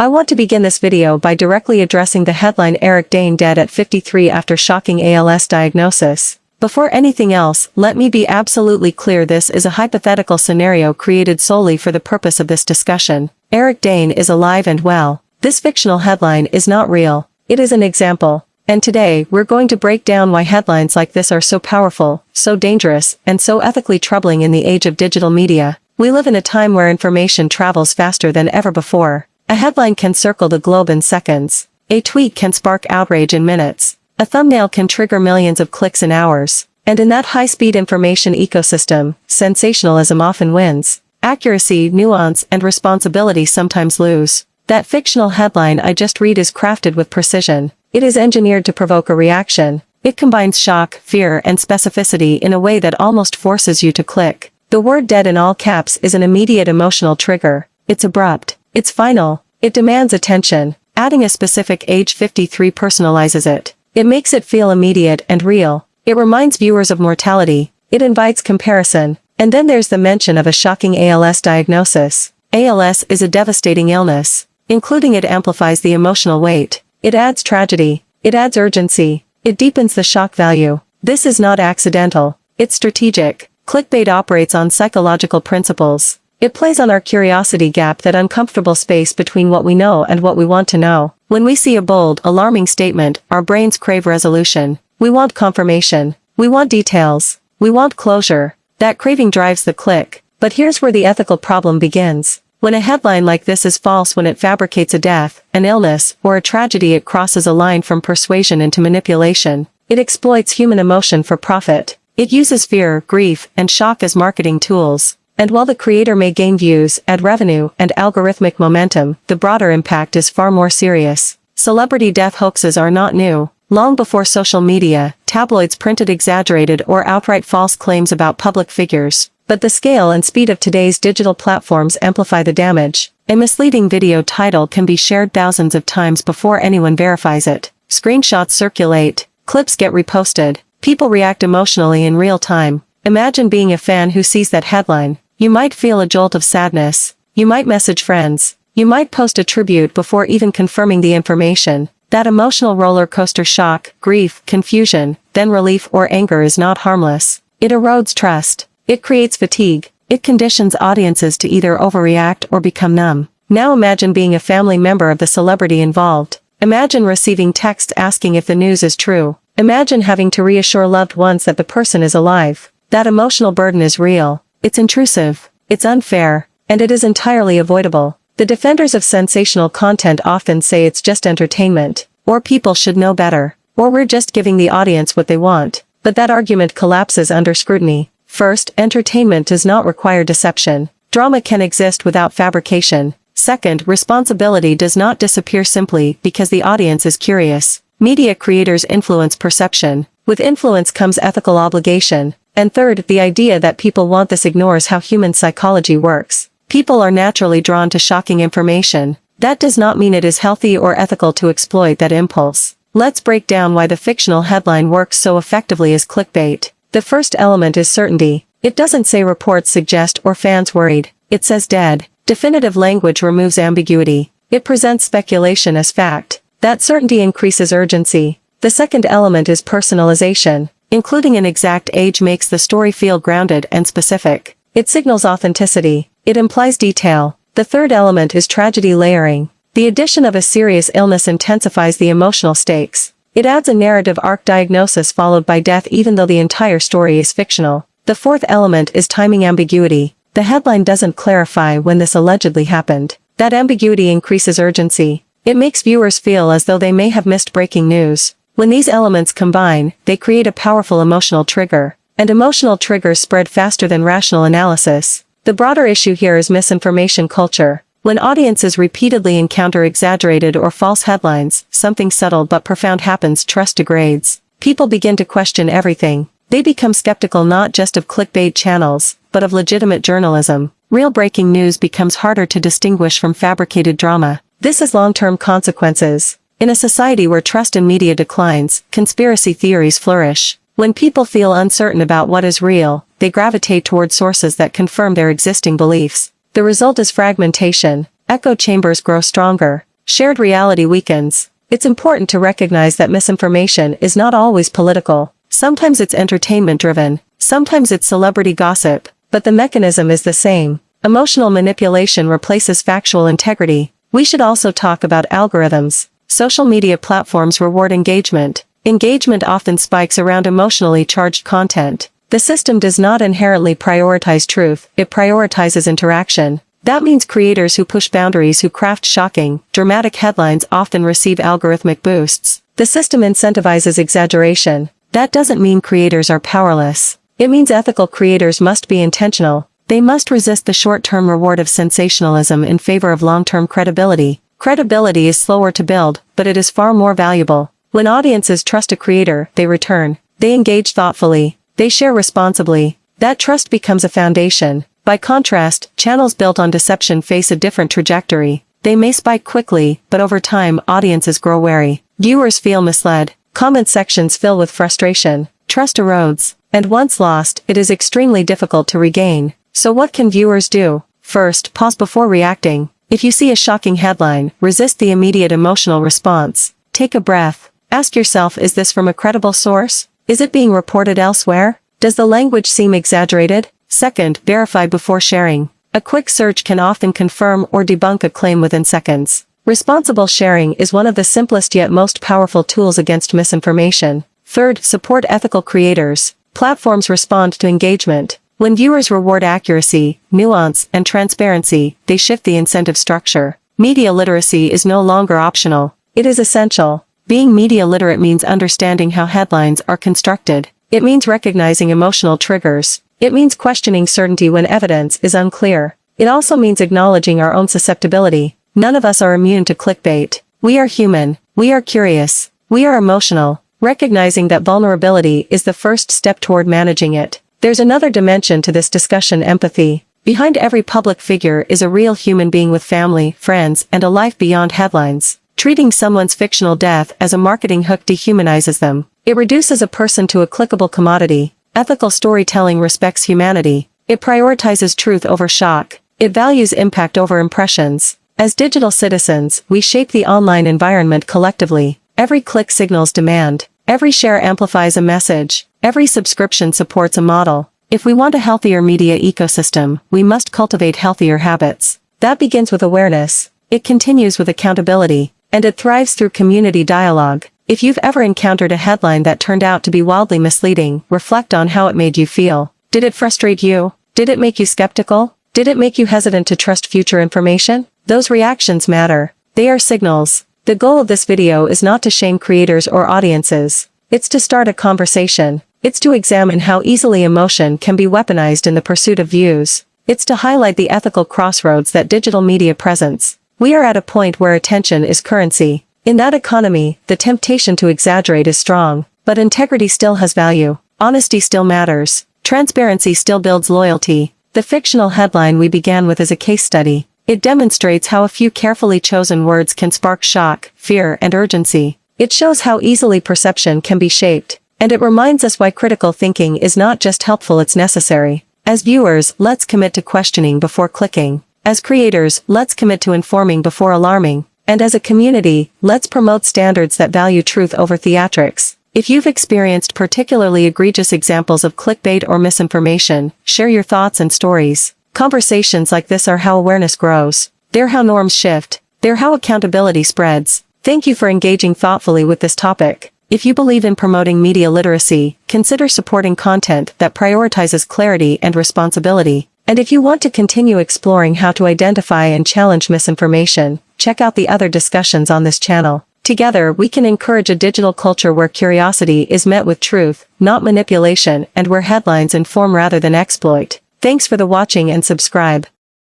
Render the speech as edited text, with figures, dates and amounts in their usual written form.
I want to begin this video by directly addressing the headline Eric Dane dead at 53 after shocking ALS diagnosis. Before anything else, let me be absolutely clear, this is a hypothetical scenario created solely for the purpose of this discussion. Eric Dane is alive and well. This fictional headline is not real. It is an example. And today, we're going to break down why headlines like this are so powerful, so dangerous, and so ethically troubling in the age of digital media. We live in a time where information travels faster than ever before. A headline can circle the globe in seconds. A tweet can spark outrage in minutes. A thumbnail can trigger millions of clicks in hours. And in that high-speed information ecosystem, sensationalism often wins. Accuracy, nuance, and responsibility sometimes lose. That fictional headline I just read is crafted with precision. It is engineered to provoke a reaction. It combines shock, fear, and specificity in a way that almost forces you to click. The word dead in all caps is an immediate emotional trigger. It's abrupt. It's final. It demands attention. Adding a specific age 53 personalizes it. It makes it feel immediate and real. It reminds viewers of mortality. It invites comparison. And then there's the mention of a shocking ALS diagnosis. ALS is a devastating illness. Including it amplifies the emotional weight. It adds tragedy. It adds urgency. It deepens the shock value. This is not accidental. It's strategic. Clickbait operates on psychological principles. It plays on our curiosity gap, that uncomfortable space between what we know and what we want to know. When we see a bold, alarming statement, our brains crave resolution. We want confirmation. We want details. We want closure. That craving drives the click. But here's where the ethical problem begins. When a headline like this is false, when it fabricates a death, an illness, or a tragedy, it crosses a line from persuasion into manipulation. It exploits human emotion for profit. It uses fear, grief, and shock as marketing tools. And while the creator may gain views, add revenue, and algorithmic momentum, the broader impact is far more serious. Celebrity death hoaxes are not new. Long before social media, tabloids printed exaggerated or outright false claims about public figures. But the scale and speed of today's digital platforms amplify the damage. A misleading video title can be shared thousands of times before anyone verifies it. Screenshots circulate. Clips get reposted. People react emotionally in real time. Imagine being a fan who sees that headline. You might feel a jolt of sadness. You might message friends. You might post a tribute before even confirming the information. That emotional roller coaster, shock, grief, confusion, then relief or anger, is not harmless. It erodes trust. It creates fatigue. It conditions audiences to either overreact or become numb. Now imagine being a family member of the celebrity involved. Imagine receiving text asking if the news is true. Imagine having to reassure loved ones that the person is alive. That emotional burden is real. It's intrusive. It's unfair. And it is entirely avoidable. The defenders of sensational content often say it's just entertainment. Or people should know better. Or we're just giving the audience what they want. But that argument collapses under scrutiny. First, entertainment does not require deception. Drama can exist without fabrication. Second, responsibility does not disappear simply because the audience is curious. Media creators influence perception. With influence comes ethical obligation. And third, the idea that people want this ignores how human psychology works. People are naturally drawn to shocking information. That does not mean it is healthy or ethical to exploit that impulse. Let's break down why the fictional headline works so effectively as clickbait. The first element is certainty. It doesn't say reports suggest or fans worried. It says dead. Definitive language removes ambiguity. It presents speculation as fact. That certainty increases urgency. The second element is personalization. Including an exact age makes the story feel grounded and specific. It signals authenticity. It implies detail. The third element is tragedy layering. The addition of a serious illness intensifies the emotional stakes. It adds a narrative arc, diagnosis followed by death, even though the entire story is fictional. The fourth element is timing ambiguity. The headline doesn't clarify when this allegedly happened. That ambiguity increases urgency. It makes viewers feel as though they may have missed breaking news. When these elements combine, they create a powerful emotional trigger. And emotional triggers spread faster than rational analysis. The broader issue here is misinformation culture. When audiences repeatedly encounter exaggerated or false headlines, something subtle but profound happens: trust degrades. People begin to question everything. They become skeptical not just of clickbait channels, but of legitimate journalism. Real breaking news becomes harder to distinguish from fabricated drama. This has long-term consequences. In a society where trust in media declines, conspiracy theories flourish. When people feel uncertain about what is real, they gravitate toward sources that confirm their existing beliefs. The result is fragmentation. Echo chambers grow stronger. shared reality weakens. It's important to recognize that misinformation is not always political. Sometimes it's entertainment-driven, sometimes it's celebrity gossip, but the mechanism is the same. Emotional manipulation replaces factual integrity. We should also talk about algorithms. Social media platforms reward engagement. Engagement often spikes around emotionally charged content. The system does not inherently prioritize truth, it prioritizes interaction. That means creators who push boundaries, who craft shocking, dramatic headlines often receive algorithmic boosts. The system incentivizes exaggeration. That doesn't mean creators are powerless. It means ethical creators must be intentional. They must resist the short-term reward of sensationalism in favor of long-term credibility. Credibility is slower to build, but it is far more valuable. When audiences trust a creator, they return. They engage thoughtfully. They share responsibly. That trust becomes a foundation. By contrast, channels built on deception face a different trajectory. They may spike quickly, but over time, audiences grow wary. Viewers feel misled. Comment sections fill with frustration. Trust erodes. And once lost, it is extremely difficult to regain. So what can viewers do? First, pause before reacting. If you see a shocking headline, resist the immediate emotional response. Take a breath. Ask yourself, is this from a credible source? Is it being reported elsewhere? Does the language seem exaggerated? Second, verify before sharing. A quick search can often confirm or debunk a claim within seconds. Responsible sharing is one of the simplest yet most powerful tools against misinformation. Third, support ethical creators. Platforms respond to engagement. When viewers reward accuracy, nuance, and transparency, they shift the incentive structure. Media literacy is no longer optional. It is essential. Being media literate means understanding how headlines are constructed. It means recognizing emotional triggers. It means questioning certainty when evidence is unclear. It also means acknowledging our own susceptibility. None of us are immune to clickbait. We are human. We are curious. We are emotional. Recognizing that vulnerability is the first step toward managing it. There's another dimension to this discussion: empathy. Behind every public figure is a real human being with family, friends, and a life beyond headlines. Treating someone's fictional death as a marketing hook dehumanizes them. It reduces a person to a clickable commodity. Ethical storytelling respects humanity. It prioritizes truth over shock. It values impact over impressions. As digital citizens, we shape the online environment collectively. Every click signals demand. Every share amplifies a message. Every subscription supports a model. If we want a healthier media ecosystem, we must cultivate healthier habits. That begins with awareness. It continues with accountability. And it thrives through community dialogue. If you've ever encountered a headline that turned out to be wildly misleading, reflect on how it made you feel. Did it frustrate you? Did it make you skeptical? Did it make you hesitant to trust future information? Those reactions matter. They are signals. The goal of this video is not to shame creators or audiences. It's to start a conversation. It's to examine how easily emotion can be weaponized in the pursuit of views. It's to highlight the ethical crossroads that digital media presents. We are at a point where attention is currency. In that economy, the temptation to exaggerate is strong, but integrity still has value. Honesty still matters. Transparency still builds loyalty. The fictional headline we began with is a case study. It demonstrates how a few carefully chosen words can spark shock, fear, and urgency. It shows how easily perception can be shaped. And it reminds us why critical thinking is not just helpful, it's necessary. As viewers, let's commit to questioning before clicking. As creators, let's commit to informing before alarming. And as a community, let's promote standards that value truth over theatrics. If you've experienced particularly egregious examples of clickbait or misinformation, share your thoughts and stories. Conversations like this are how awareness grows. They're how norms shift. They're how accountability spreads. Thank you for engaging thoughtfully with this topic. If you believe in promoting media literacy, consider supporting content that prioritizes clarity and responsibility. And if you want to continue exploring how to identify and challenge misinformation, check out the other discussions on this channel. Together, we can encourage a digital culture where curiosity is met with truth, not manipulation, and where headlines inform rather than exploit. Thanks for the watching and subscribe.